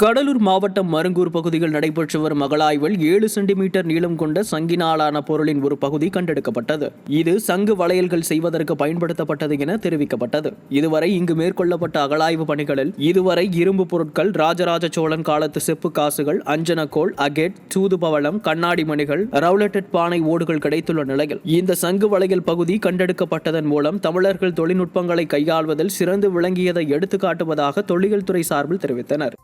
கடலூர் மாவட்டம் மருங்கூர் பகுதியில் நடைபெற்று வரும் அகழாய்வில் 7 சென்டிமீட்டர் நீளம் கொண்ட சங்கினாலான பொருளின் ஒரு பகுதி கண்டெடுக்கப்பட்டது. இது சங்கு வளையல்கள் செய்வதற்கு பயன்படுத்தப்பட்டது என தெரிவிக்கப்பட்டது. இதுவரை இங்கு மேற்கொள்ளப்பட்ட அகழாய்வு பணிகளில் இதுவரை இரும்பு பொருட்கள், ராஜராஜ சோழன் காலத்து செப்பு காசுகள், அஞ்சனக்கோள், அகேட், தூதுபவளம், கண்ணாடி மணிகள், ரவுலட்டட் பானை ஓடுகள் கிடைத்துள்ள நிலையில் இந்த சங்கு வளையல் பகுதி கண்டெடுக்கப்பட்டதன் மூலம் தமிழர்கள் தொழில்நுட்பங்களை கையாள்வதில் சிறந்து விளங்கியதை எடுத்துக்காட்டுவதாக தொல்லியல் துறை சார்பில் தெரிவித்தனர்.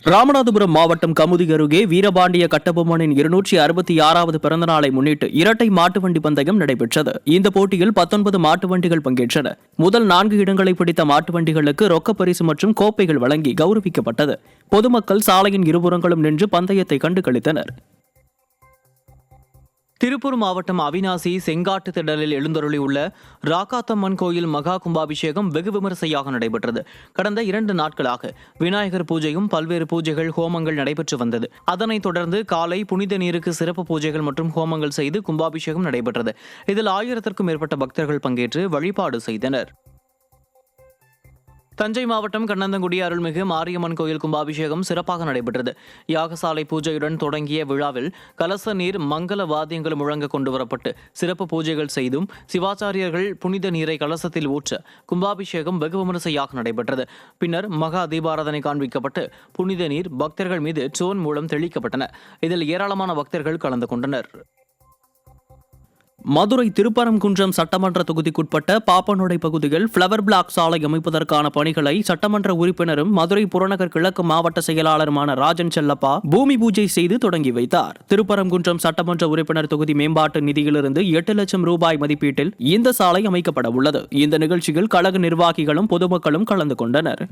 ராமநாதபுரம் மாவட்டம் கமுதி அருகே வீரபாண்டிய கட்டபொம்மனின் 266வது பிறந்தநாளை முன்னிட்டு இரட்டை மாட்டு வண்டி பந்தயம் நடைபெற்றது. இந்த போட்டியில் 19 மாட்டு வண்டிகள் பங்கேற்றன. முதல் 4 இடங்களை பிடித்த மாட்டு வண்டிகளுக்கு ரொக்க பரிசு மற்றும் கோப்பைகள் வழங்கி கௌரவிக்கப்பட்டது. பொதுமக்கள் சாலையின் இருபுறங்களும் நின்று பந்தயத்தை கண்டு களித்தனர். திருப்பூர் மாவட்டம் அவிநாசி செங்காட்டு திடலில் எழுந்தருளியுள்ள ராக்காத்தம்மன் கோயில் மகா கும்பாபிஷேகம் வெகு விமரிசையாக நடைபெற்றது. கடந்த 2 நாட்களாக விநாயகர் பூஜையும் பல்வேறு பூஜைகள், ஹோமங்கள் நடைபெற்று வந்தது. அதனைத் தொடர்ந்து காலை புனித நீருக்கு சிறப்பு பூஜைகள் மற்றும் ஹோமங்கள் செய்து கும்பாபிஷேகம் நடைபெற்றது. இதில் 1000க்கும் மேற்பட்ட பக்தர்கள் பங்கேற்று வழிபாடு செய்தனர். தஞ்சை மாவட்டம் கண்ணந்தங்குடி அருள்மிகு மாரியம்மன் கோயில் கும்பாபிஷேகம் சிறப்பாக நடைபெற்றது. யாகசாலை பூஜையுடன் தொடங்கிய விழாவில் கலச நீர், மங்கள வாத்தியங்கள் முழங்க கொண்டுவரப்பட்டு சிறப்பு பூஜைகள் செய்தும் சிவாச்சாரியர்கள் புனித நீரை கலசத்தில் ஊற்ற கும்பாபிஷேகம் வெகு விமரிசையாக நடைபெற்றது. பின்னர் மகா தீபாராதனை காண்பிக்கப்பட்டு புனித நீர் பக்தர்கள் மீது ட்ரோன் மூலம் தெளிக்கப்பட்டன. இதில் ஏராளமான பக்தர்கள் கலந்து கொண்டனர். மதுரை திருப்பரங்குன்றம் சட்டமன்ற தொகுதிக்குட்பட்ட பாப்பனோடை பகுதியில் பிளவர் பிளாக் சாலை அமைப்பதற்கான பணிகளை சட்டமன்ற உறுப்பினரும் மதுரை புறநகர் கிழக்கு மாவட்ட செயலாளருமான ராஜன் செல்லப்பா பூமி பூஜை செய்து தொடங்கி வைத்தார். திருப்பரங்குன்றம் சட்டமன்ற உறுப்பினர் தொகுதி மேம்பாட்டு நிதியிலிருந்து 8 லட்சம் ரூபாய் மதிப்பீட்டில் இந்த சாலை அமைக்கப்பட உள்ளது. இந்த நிகழ்ச்சியில் கழக நிர்வாகிகளும் பொதுமக்களும் கலந்து கொண்டனர்.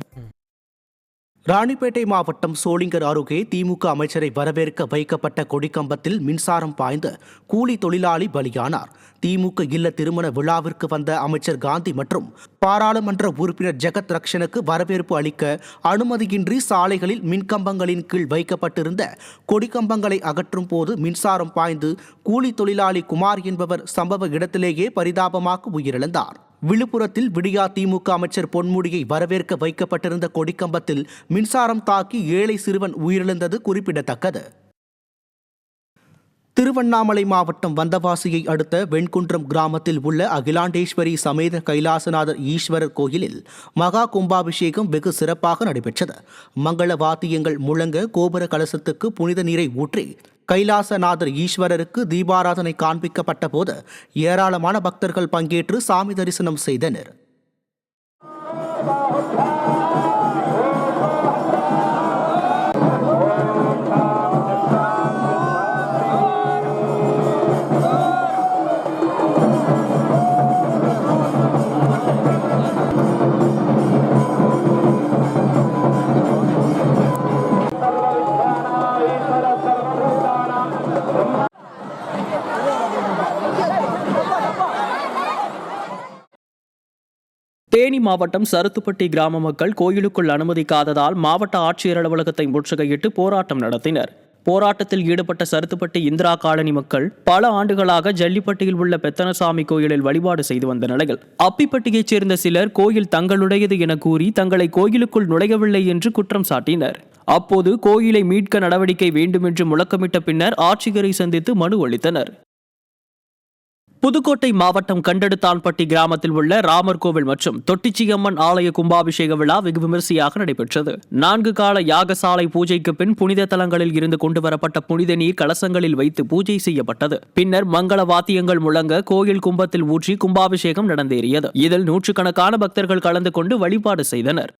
ராணிப்பேட்டை மாவட்டம் சோளிங்கர் அருகே திமுக அமைச்சரை வரவேற்க வைக்கப்பட்ட கொடிக்கம்பத்தில் மின்சாரம் பாய்ந்து கூலி தொழிலாளி பலியானார். திமுக இல்ல திருமண விழாவிற்கு வந்த அமைச்சர் காந்தி மற்றும் பாராளுமன்ற உறுப்பினர் ஜெகத் ரக்ஷனுக்கு வரவேற்பு அளிக்க அனுமதியின்றி சாலைகளில் மின்கம்பங்களின் கீழ் வைக்கப்பட்டிருந்த கொடிக்கம்பங்களை அகற்றும் போது மின்சாரம் பாய்ந்து கூலி தொழிலாளி குமார் என்பவர் சம்பவ இடத்திலேயே பரிதாபமாக உயிரிழந்தார். விழுப்புரத்தில் விடியா திமுக அமைச்சர் பொன்முடியை வரவேற்க வைக்கப்பட்டிருந்த கொடிக்கம்பத்தில் மின்சாரம் தாக்கி ஏழை சிறுவன் உயிரிழந்தது குறிப்பிடத்தக்கது. திருவண்ணாமலை மாவட்டம் வந்தவாசியை அடுத்த வெண்குன்றம் கிராமத்தில் உள்ள அகிலாண்டேஸ்வரி சமேத கைலாசநாதர் ஈஸ்வரர் கோயிலில் மகா கும்பாபிஷேகம் வெகு சிறப்பாக நடைபெற்றது. மங்கள வாத்தியங்கள் முழங்க கோபுர கலசத்துக்கு புனித நீரை ஊற்றி கைலாசநாதர் ஈஸ்வரருக்கு தீபாராதனை காண்பிக்கப்பட்ட போது ஏராளமான பக்தர்கள் பங்கேற்று சாமி தரிசனம் செய்தனர். தேனி மாவட்டம் சருத்துப்பட்டி கிராம மக்கள் கோயிலுக்குள் அனுமதிக்காததால் மாவட்ட ஆட்சியர் அலுவலகத்தை முற்றுகையிட்டு போராட்டம் நடத்தினர். போராட்டத்தில் ஈடுபட்ட சருத்துப்பட்டி இந்திரா காலனி மக்கள் பல ஆண்டுகளாக ஜல்லிப்பட்டியில் உள்ள பெத்தனசாமி கோயிலில் வழிபாடு செய்து வந்த நிலையில் அப்பிப்பட்டியைச் சேர்ந்த சிலர் கோயில் தங்களுடையது என கூறி தங்களை கோயிலுக்குள் நுழையவில்லை என்று குற்றம் சாட்டினர். அப்போது கோயிலை மீட்க நடவடிக்கை வேண்டும் என்று முழக்கமிட்ட பின்னர் ஆட்சியரை சந்தித்து மனு அளித்தனர். புதுக்கோட்டை மாவட்டம் கண்டெடுத்தான்பட்டி கிராமத்தில் உள்ள ராமர் கோவில் மற்றும் தொட்டிச்சியம்மன் ஆலய கும்பாபிஷேக விழா வெகு விமரிசையாக நடைபெற்றது. 4 கால யாகசாலை பூஜைக்கு பின் புனித தலங்களில் இருந்து கொண்டுவரப்பட்ட புனித நீர் கலசங்களில் வைத்து பூஜை செய்யப்பட்டது. பின்னர் மங்கள வாத்தியங்கள் முழங்க கோயில் கும்பத்தில் ஊற்றி கும்பாபிஷேகம் நடந்தேறியது. இதில் நூற்றுக்கணக்கான பக்தர்கள் கலந்து கொண்டு வழிபாடு செய்தனர்.